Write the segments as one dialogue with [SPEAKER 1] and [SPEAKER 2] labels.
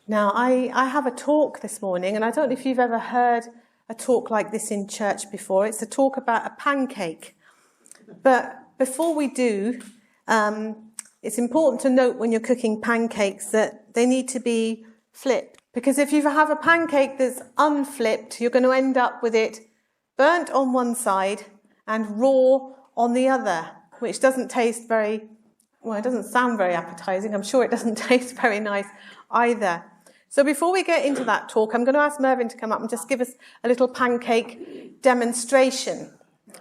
[SPEAKER 1] Now, I have a talk this morning, and I don't know if you've ever heard a talk like this in church before. It's a talk about a pancake. But before we do, it's important to note when you're cooking pancakes that they need to be flipped. Because if you have a pancake that's unflipped, you're going to end up with it burnt on one side and raw on the other, which doesn't taste very, well, it doesn't sound very appetizing. I'm sure it doesn't taste very nice either. So before we get into that talk, I'm going to ask Mervyn to come up and just give us a little pancake demonstration.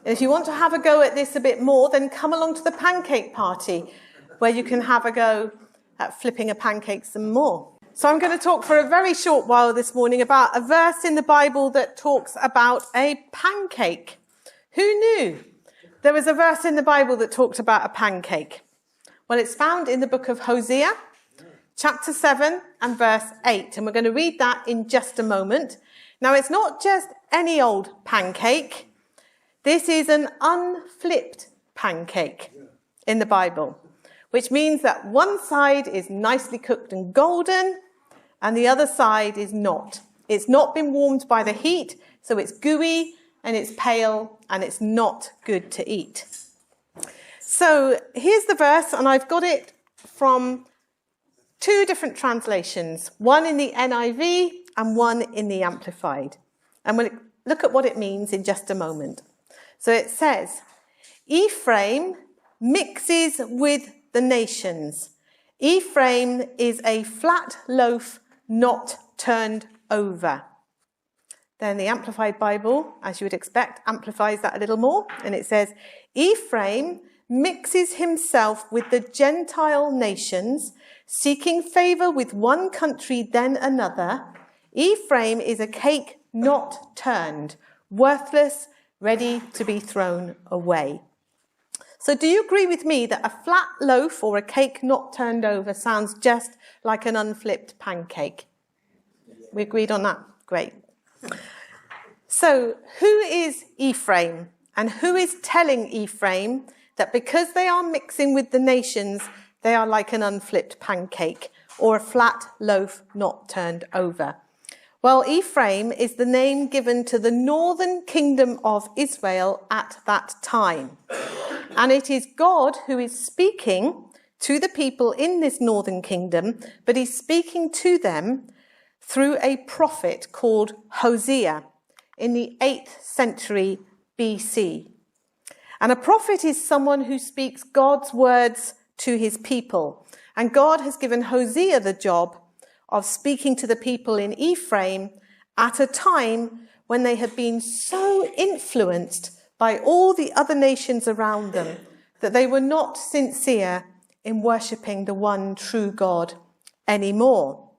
[SPEAKER 1] And if you want to have a go at this a bit more, then come along to the pancake party, where you can have a go at flipping a pancake some more. So I'm going to talk for a very short while this morning about a verse in the Bible that talks about a pancake. Who knew there was a verse in the Bible that talked about a pancake? Well, it's found in the book of Hosea, chapter 7 and verse 8. And we're going to read that in just a moment. Now, it's not just any old pancake. This is an unflipped pancake in the Bible, which means that one side is nicely cooked and golden and the other side is not. It's not been warmed by the heat, so it's gooey and it's pale and it's not good to eat. So here's the verse, and I've got it from two different translations, one in the NIV and one in the Amplified. And we'll look at what it means in just a moment. So it says, Ephraim mixes with the nations. Ephraim is a flat loaf not turned over. Then the Amplified Bible, as you would expect, amplifies that a little more. And it says, Ephraim mixes himself with the Gentile nations, seeking favor with one country then another. Ephraim is a cake not turned, worthless, ready to be thrown away. So do you agree with me that a flat loaf or a cake not turned over sounds just like an unflipped pancake? We agreed on that? Great. So who is Ephraim? And who is telling Ephraim that because they are mixing with the nations, they are like an unflipped pancake or a flat loaf not turned over? Well, Ephraim is the name given to the northern kingdom of Israel at that time. And it is God who is speaking to the people in this northern kingdom, but he's speaking to them through a prophet called Hosea in the 8th century BC. And a prophet is someone who speaks God's words to his people. And God has given Hosea the job of speaking to the people in Ephraim at a time when they had been so influenced by all the other nations around them that they were not sincere in worshipping the one true God anymore.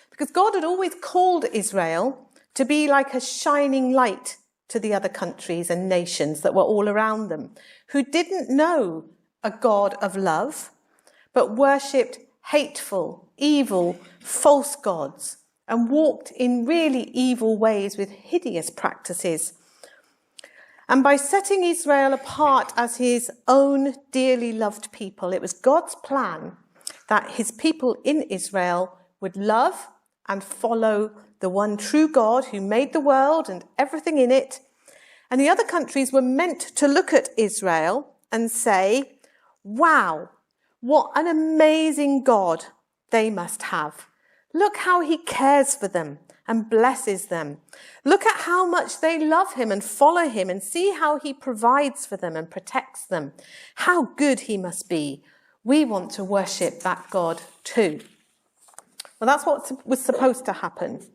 [SPEAKER 1] Because God had always called Israel to be like a shining light to the other countries and nations that were all around them, who didn't know a God of love, but worshipped hateful, evil, false gods, and walked in really evil ways with hideous practices. And by setting Israel apart as his own dearly loved people, it was God's plan that his people in Israel would love and follow the one true God who made the world and everything in it. And the other countries were meant to look at Israel and say, wow, what an amazing God they must have. Look how he cares for them and blesses them. Look at how much they love him and follow him, and see how he provides for them and protects them. How good he must be. We want to worship that God too. Well, that's what was supposed to happen.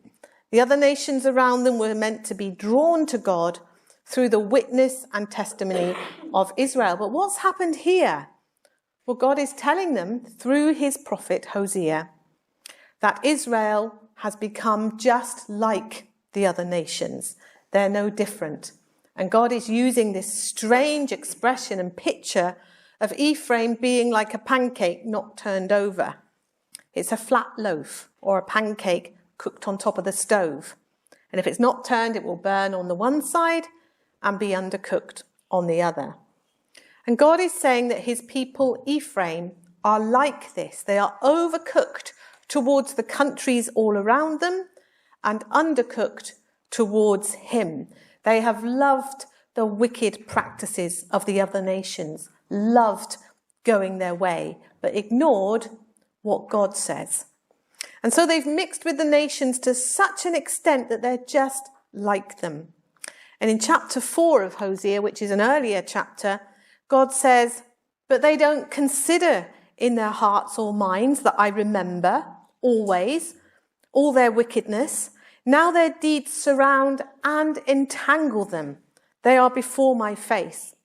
[SPEAKER 1] The other nations around them were meant to be drawn to God through the witness and testimony of Israel. But what's happened here? Well, God is telling them through his prophet Hosea that Israel has become just like the other nations. They're no different. And God is using this strange expression and picture of Ephraim being like a pancake not turned over. It's a flat loaf or a pancake cooked on top of the stove. And if it's not turned, it will burn on the one side and be undercooked on the other. And God is saying that his people, Ephraim, are like this. They are overcooked towards the countries all around them, and undercooked towards him. They have loved the wicked practices of the other nations, loved going their way, but ignored what God says. And so they've mixed with the nations to such an extent that they're just like them. And in chapter 4 of Hosea, which is an earlier chapter, God says, "But they don't consider in their hearts or minds that I remember always all their wickedness. Now their deeds surround and entangle them. They are before my face."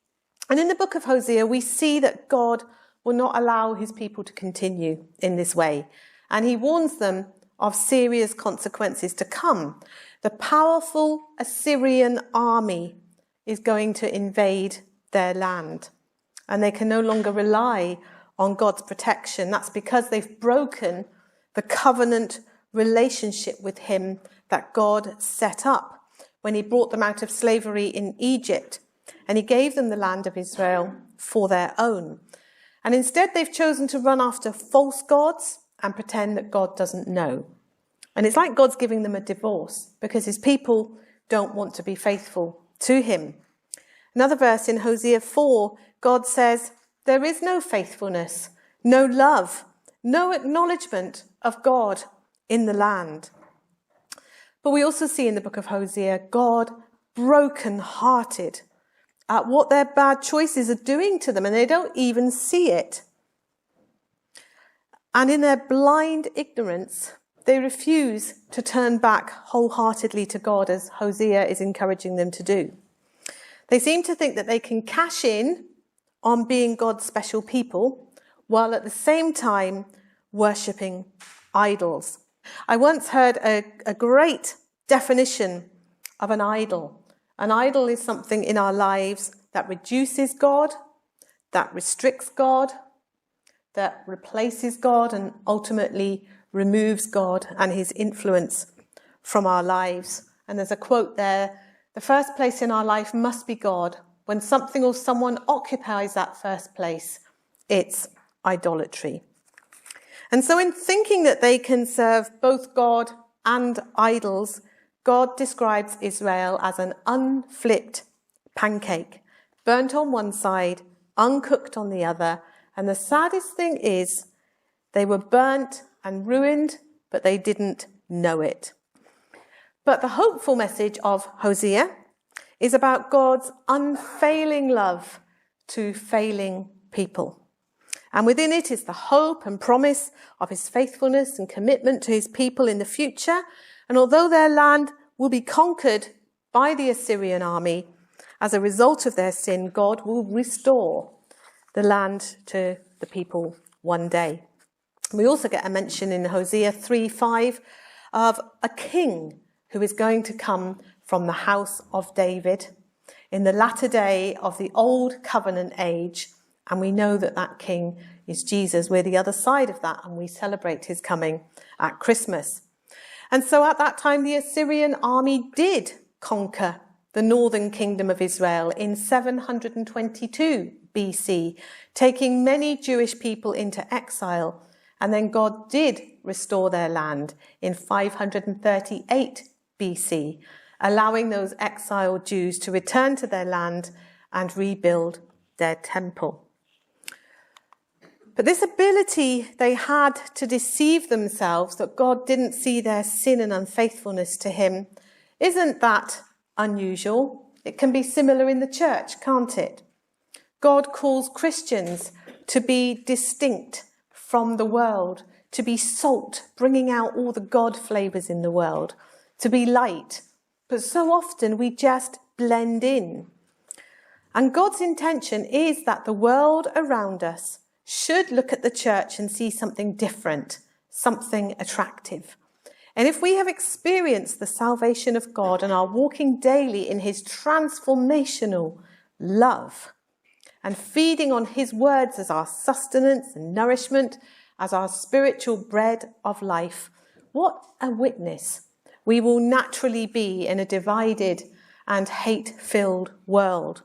[SPEAKER 1] And in the book of Hosea, we see that God will not allow his people to continue in this way. And he warns them of serious consequences to come. The powerful Assyrian army is going to invade their land. And they can no longer rely on God's protection. That's because they've broken the covenant relationship with him that God set up when he brought them out of slavery in Egypt. And he gave them the land of Israel for their own. And instead they've chosen to run after false gods and pretend that God doesn't know. And it's like God's giving them a divorce because his people don't want to be faithful to him. Another verse in Hosea 4, God says, "There is no faithfulness, no love, no acknowledgement of God in the land." But we also see in the book of Hosea, God broken-hearted at what their bad choices are doing to them, and they don't even see it. And in their blind ignorance, they refuse to turn back wholeheartedly to God, as Hosea is encouraging them to do. They seem to think that they can cash in on being God's special people, while at the same time worshipping idols. I once heard a great definition of an idol. An idol is something in our lives that reduces God, that restricts God, that replaces God, and ultimately removes God and his influence from our lives. And there's a quote there, "The first place in our life must be God. When something or someone occupies that first place, it's idolatry." And so in thinking that they can serve both God and idols, God describes Israel as an unflipped pancake, burnt on one side, uncooked on the other. And the saddest thing is they were burnt and ruined, but they didn't know it. But the hopeful message of Hosea is about God's unfailing love to failing people. And within it is the hope and promise of his faithfulness and commitment to his people in the future. And although their land will be conquered by the Assyrian army, as a result of their sin, God will restore the land to the people one day. We also get a mention in Hosea 3:5 of a king who is going to come from the house of David in the latter day of the old covenant age. And we know that that king is Jesus. We're the other side of that, and we celebrate his coming at Christmas. And so at that time, the Assyrian army did conquer the northern kingdom of Israel in 722 BC, taking many Jewish people into exile. And then God did restore their land in 538 BC, allowing those exiled Jews to return to their land and rebuild their temple. But this ability they had to deceive themselves that God didn't see their sin and unfaithfulness to him, isn't that unusual? It can be similar in the church, can't it? God calls Christians to be distinct from the world, to be salt, bringing out all the God flavours in the world, to be light. But so often we just blend in. And God's intention is that the world around us should look at the church and see something different, something attractive. And if we have experienced the salvation of God and are walking daily in his transformational love and feeding on his words as our sustenance and nourishment, as our spiritual bread of life, what a witness we will naturally be in a divided and hate-filled world,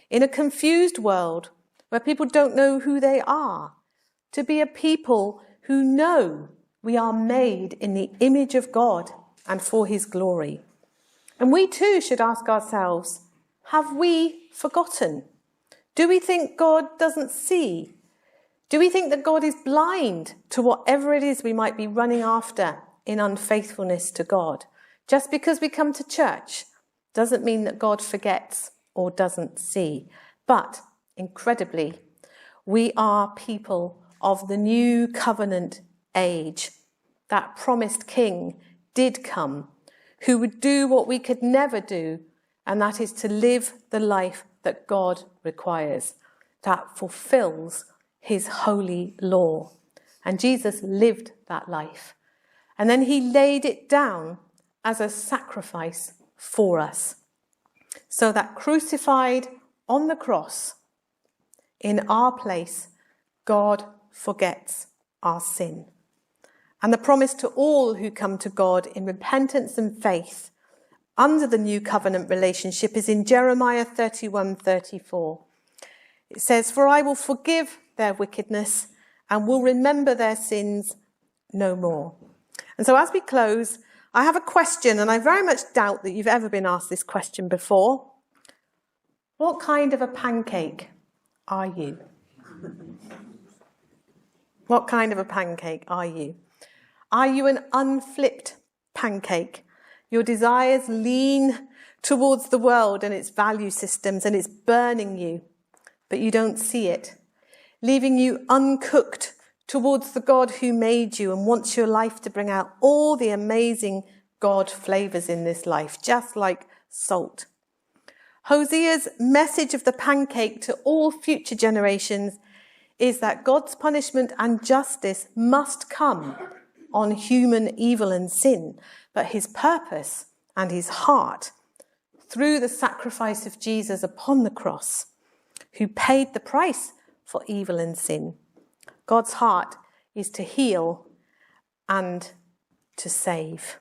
[SPEAKER 1] in a confused world where people don't know who they are, to be a people who know We are made in the image of God and for his glory. And we too should ask ourselves, have we forgotten? Do we think God doesn't see? Do we think that God is blind to whatever it is we might be running after in unfaithfulness to God? Just because we come to church doesn't mean that God forgets or doesn't see. But, incredibly, we are people of the new covenant age. That promised king did come, who would do what we could never do, and that is to live the life that God requires, that fulfills his holy law. And Jesus lived that life. And then he laid it down as a sacrifice for us. So that crucified on the cross, in our place, God forgets our sin. And the promise to all who come to God in repentance and faith under the new covenant relationship is in Jeremiah 31:34. It says, "For I will forgive their wickedness and will remember their sins no more." And so as we close, I have a question, and I very much doubt that you've ever been asked this question before. What kind of a pancake are you? What kind of a pancake are you? Are you an unflipped pancake? Your desires lean towards the world and its value systems, and it's burning you, but you don't see it, leaving you uncooked towards the God who made you and wants your life to bring out all the amazing God flavours in this life, just like salt. Hosea's message of the pancake to all future generations is that God's punishment and justice must come on human evil and sin, but his purpose and his heart, through the sacrifice of Jesus upon the cross, who paid the price for evil and sin. God's heart is to heal and to save.